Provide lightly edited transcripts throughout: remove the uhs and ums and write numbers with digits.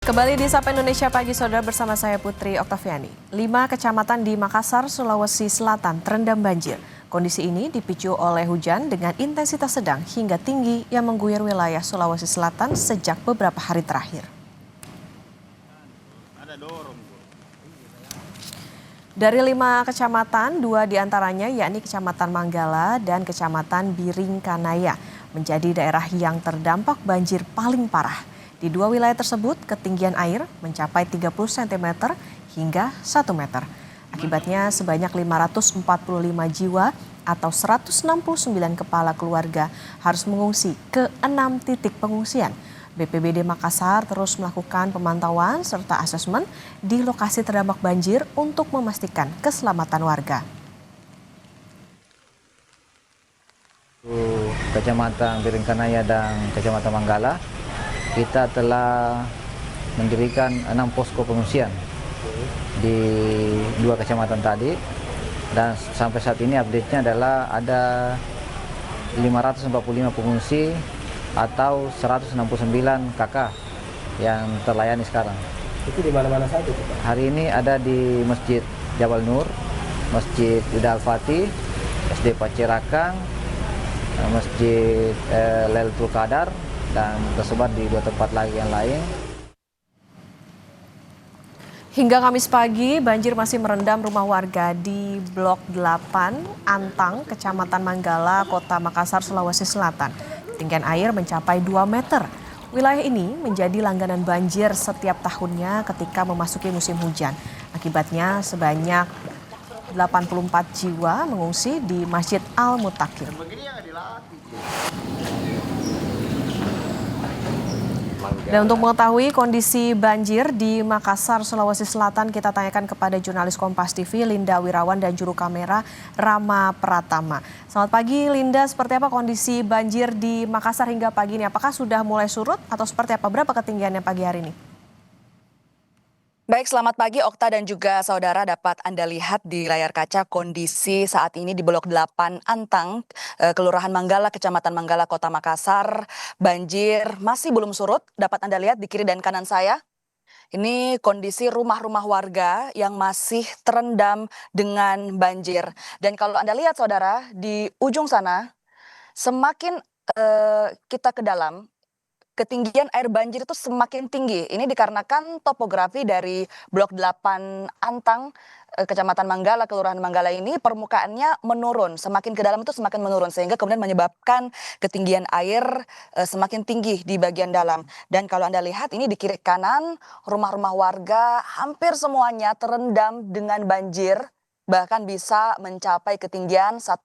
Kembali di Sapa Indonesia Pagi, Saudara, bersama saya Putri Oktaviani. 5 kecamatan di Makassar, Sulawesi Selatan terendam banjir. Kondisi ini dipicu oleh hujan dengan intensitas sedang hingga tinggi yang mengguyur wilayah Sulawesi Selatan sejak beberapa hari terakhir. Dari 5 kecamatan, 2 diantaranya yakni Kecamatan Manggala dan Kecamatan Biringkanaya menjadi daerah yang terdampak banjir paling parah. Di 2 wilayah tersebut, ketinggian air mencapai 30 cm hingga 1 meter. Akibatnya sebanyak 545 jiwa atau 169 kepala keluarga harus mengungsi ke 6 titik pengungsian. BPBD Makassar terus melakukan pemantauan serta asesmen di lokasi terdampak banjir untuk memastikan keselamatan warga. Kecamatan Biringkanaya dan Kecamatan Manggala, kita telah mendirikan 6 posko pengungsian di 2 kecamatan tadi, dan sampai saat ini update-nya adalah ada 545 pengungsi atau 169 KK yang terlayani sekarang. Itu di mana-mana saja Pak? Hari ini ada di Masjid Jabal Nur, Masjid Ida Al-Fatih, SD Pacirakang, Masjid Lailatul Qadar, dan tersebar di 2 tempat lagi yang lain. Hingga Kamis pagi, banjir masih merendam rumah warga di Blok 8, Antang, Kecamatan Manggala, Kota Makassar, Sulawesi Selatan. Ketinggian air mencapai 2 meter. Wilayah ini menjadi langganan banjir setiap tahunnya ketika memasuki musim hujan. Akibatnya sebanyak 84 jiwa mengungsi di Masjid Al-Mutakin. Dan untuk mengetahui kondisi banjir di Makassar, Sulawesi Selatan, kita tanyakan kepada jurnalis Kompas TV Linda Wirawan dan juru kamera Rama Pratama. Selamat pagi Linda, seperti apa kondisi banjir di Makassar hingga pagi ini? Apakah sudah mulai surut atau seperti apa? Berapa ketinggiannya pagi hari ini? Baik, selamat pagi Okta dan juga saudara. Dapat Anda lihat di layar kaca kondisi saat ini di Blok 8 Antang, Kelurahan Manggala, Kecamatan Manggala, Kota Makassar. Banjir masih belum surut, dapat Anda lihat di kiri dan kanan saya. Ini kondisi rumah-rumah warga yang masih terendam dengan banjir. Dan kalau Anda lihat saudara, di ujung sana, semakin kita ke dalam, ketinggian air banjir itu semakin tinggi. Ini dikarenakan topografi dari Blok 8 Antang, Kecamatan Manggala, Kelurahan Manggala ini permukaannya menurun. Semakin ke dalam itu semakin menurun. Sehingga kemudian menyebabkan ketinggian air semakin tinggi di bagian dalam. Dan kalau Anda lihat ini di kiri kanan, rumah-rumah warga hampir semuanya terendam dengan banjir. Bahkan bisa mencapai ketinggian 1,5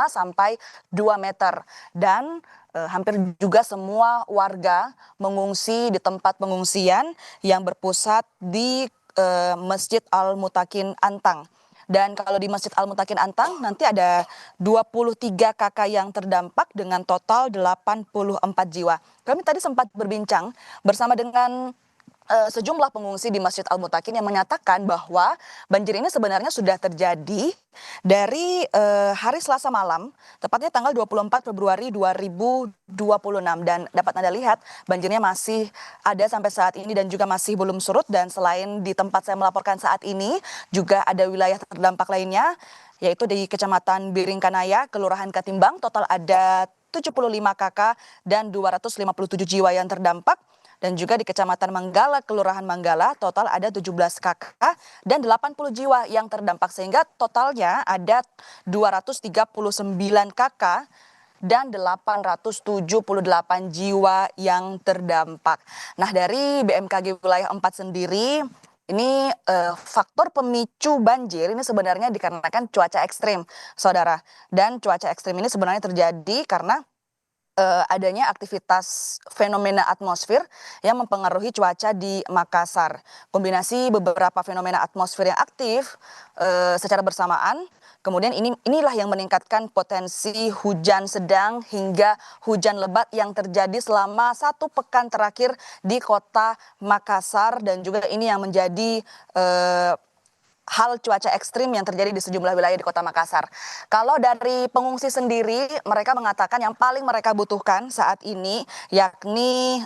sampai 2 meter. Dan hampir juga semua warga mengungsi di tempat pengungsian yang berpusat di Masjid Al-Mutakin Antang. Dan kalau di Masjid Al-Mutakin Antang nanti ada 23 KK yang terdampak dengan total 84 jiwa. Kami tadi sempat berbincang bersama dengan sejumlah pengungsi di Masjid Al-Mutakin yang menyatakan bahwa banjir ini sebenarnya sudah terjadi dari hari Selasa malam, tepatnya tanggal 24 Februari 2026. Dan dapat Anda lihat banjirnya masih ada sampai saat ini dan juga masih belum surut. Dan selain di tempat saya melaporkan saat ini, juga ada wilayah terdampak lainnya, yaitu di Kecamatan Biringkanaya, Kelurahan Katimbang, total ada 75 KK dan 257 jiwa yang terdampak. Dan juga di Kecamatan Manggala, Kelurahan Manggala, total ada 17 KK dan 80 jiwa yang terdampak. Sehingga totalnya ada 239 KK dan 878 jiwa yang terdampak. Nah, dari BMKG Wilayah 4 sendiri, ini faktor pemicu banjir ini sebenarnya dikarenakan cuaca ekstrim, saudara. Dan cuaca ekstrim ini sebenarnya terjadi karena adanya aktivitas fenomena atmosfer yang mempengaruhi cuaca di Makassar. Kombinasi beberapa fenomena atmosfer yang aktif secara bersamaan, kemudian inilah yang meningkatkan potensi hujan sedang hingga hujan lebat yang terjadi selama 1 pekan terakhir di kota Makassar, dan juga ini yang menjadi hal cuaca ekstrim yang terjadi di sejumlah wilayah di Kota Makassar. Kalau dari pengungsi sendiri, mereka mengatakan yang paling mereka butuhkan saat ini yakni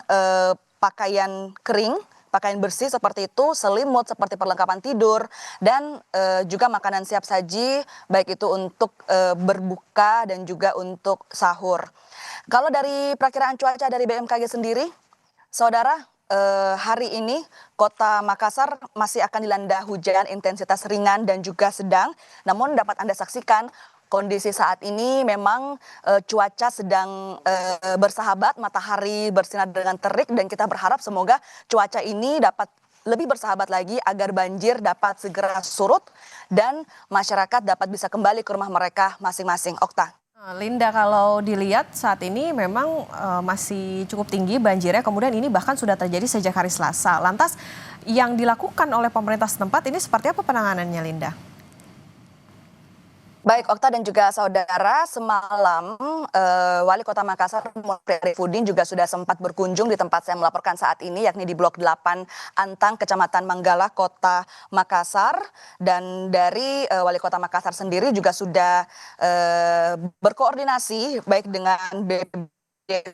pakaian kering, pakaian bersih seperti itu, selimut seperti perlengkapan tidur, dan juga makanan siap saji, baik itu untuk berbuka dan juga untuk sahur. Kalau dari perakiraan cuaca dari BMKG sendiri, Saudara, hari ini Kota Makassar masih akan dilanda hujan intensitas ringan dan juga sedang. Namun dapat Anda saksikan kondisi saat ini memang cuaca sedang bersahabat, matahari bersinar dengan terik dan kita berharap semoga cuaca ini dapat lebih bersahabat lagi agar banjir dapat segera surut dan masyarakat dapat bisa kembali ke rumah mereka masing-masing. Okta. Linda, kalau dilihat saat ini memang masih cukup tinggi banjirnya, kemudian ini bahkan sudah terjadi sejak hari Selasa. Lantas yang dilakukan oleh pemerintah setempat ini seperti apa penanganannya, Linda? Baik, Okta dan juga saudara, semalam Wali Kota Makassar Mufri Arifudin juga sudah sempat berkunjung di tempat saya melaporkan saat ini, yakni di Blok 8 Antang, Kecamatan Manggala, Kota Makassar. Dan dari Wali Kota Makassar sendiri juga sudah berkoordinasi baik dengan BPBD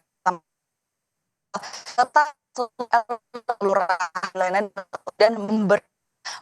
serta kelurahan lainnya dan memberi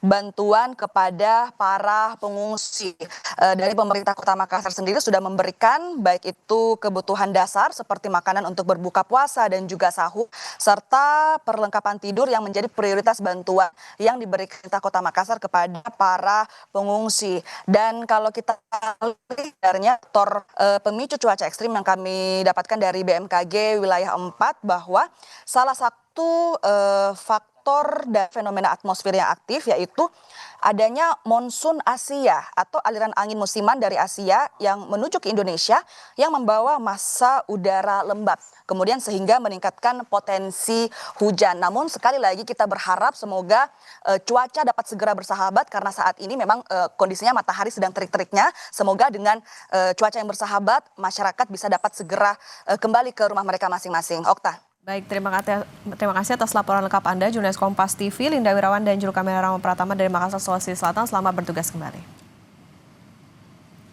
bantuan kepada para pengungsi. Dari pemerintah Kota Makassar sendiri sudah memberikan baik itu kebutuhan dasar seperti makanan untuk berbuka puasa dan juga sahur, serta perlengkapan tidur yang menjadi prioritas bantuan yang diberikan pemerintah Kota Makassar kepada para pengungsi. Dan kalau kita lihat dari faktor pemicu cuaca ekstrim yang kami dapatkan dari BMKG wilayah 4, bahwa salah satu faktor dan fenomena atmosfer yang aktif yaitu adanya monsun Asia atau aliran angin musiman dari Asia yang menuju ke Indonesia yang membawa massa udara lembab, kemudian sehingga meningkatkan potensi hujan. Namun sekali lagi kita berharap semoga cuaca dapat segera bersahabat karena saat ini memang kondisinya matahari sedang terik-teriknya. Semoga dengan cuaca yang bersahabat masyarakat bisa dapat segera kembali ke rumah mereka masing-masing. Okta. Baik, terima kasih atas laporan lengkap Anda, jurnalis Kompas TV, Linda Wirawan dan juru kamera Rama Pratama dari Makassar, Sulawesi Selatan. Selamat bertugas kembali.